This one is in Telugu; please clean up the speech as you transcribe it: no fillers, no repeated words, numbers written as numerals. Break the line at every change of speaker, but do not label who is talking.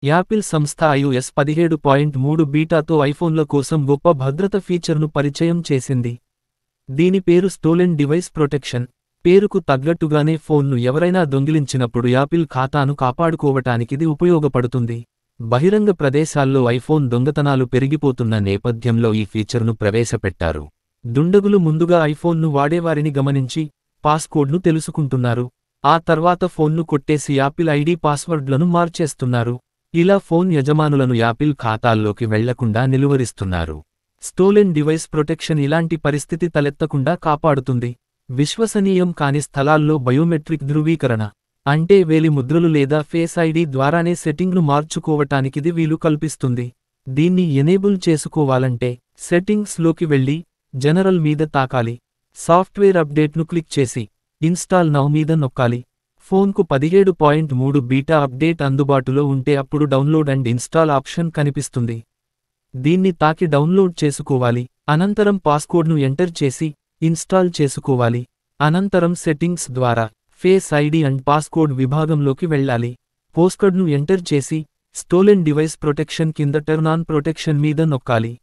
యాపిల్ సంస్థ iOS 17.3 బీటాతో ఐఫోన్ల కోసం గొప్ప భద్రత ఫీచర్ను పరిచయం చేసింది. దీని పేరు స్టోలెన్ డివైస్ ప్రొటెక్షన్. పేరుకు తగ్గట్టుగానే ఫోన్ను ఎవరైనా దొంగిలించినప్పుడు యాపిల్ ఖాతాను కాపాడుకోవటానికిది ఉపయోగపడుతుంది. బహిరంగ ప్రదేశాల్లో ఐఫోన్ దొంగతనాలు పెరిగిపోతున్న నేపథ్యంలో ఈ ఫీచర్ను ప్రవేశపెట్టారు. దుండగులు ముందుగా ఐఫోన్ను వాడేవారిని గమనించి, పాస్కోడ్ను తెలుసుకుంటున్నారు. ఆ తర్వాత ఫోన్ను కొట్టేసి యాపిల్ ఐడి పాస్వర్డ్లను మార్చేస్తున్నారు. ఇలా ఫోన్ యజమానులను యాపిల్ ఖాతాల్లోకి వెళ్లకుండా నిలువరిస్తున్నారు. స్టోలెన్ డివైస్ ప్రొటెక్షన్ ఇలాంటి పరిస్థితి తలెత్తకుండా కాపాడుతుంది. విశ్వసనీయం కాని స్థలాల్లో బయోమెట్రిక్ ధృవీకరణ, అంటే వేలి ముద్రలు లేదా ఫేస్ ఐడి ద్వారానే సెట్టింగ్ను మార్చుకోవటానికిది వీలు కల్పిస్తుంది. దీన్ని ఎనేబుల్ చేసుకోవాలంటే సెట్టింగ్స్లోకి వెళ్లి జనరల్ మీద తాకాలి. సాఫ్ట్వేర్ అప్డేట్ను క్లిక్ చేసి ఇన్స్టాల్ నౌ మీద నొక్కాలి. ఫోన్కు 17.3 బీటా అప్డేట్ అందుబాటులో ఉంటే అప్పుడు డౌన్లోడ్ అండ్ ఇన్స్టాల్ ఆప్షన్ కనిపిస్తుంది. దీన్ని తాకి డౌన్లోడ్ చేసుకోవాలి. అనంతరం పాస్కోడ్ను ఎంటర్ చేసి ఇన్స్టాల్ చేసుకోవాలి. అనంతరం సెట్టింగ్స్ ద్వారా ఫేస్ ఐడి అండ్ పాస్కోడ్ విభాగంలోకి వెళ్ళాలి. పోస్కోడ్ను ఎంటర్ చేసి స్టోలెన్ డివైస్ ప్రొటెక్షన్ కింద టర్న్ ఆన్ ప్రొటెక్షన్ మీద నొక్కాలి.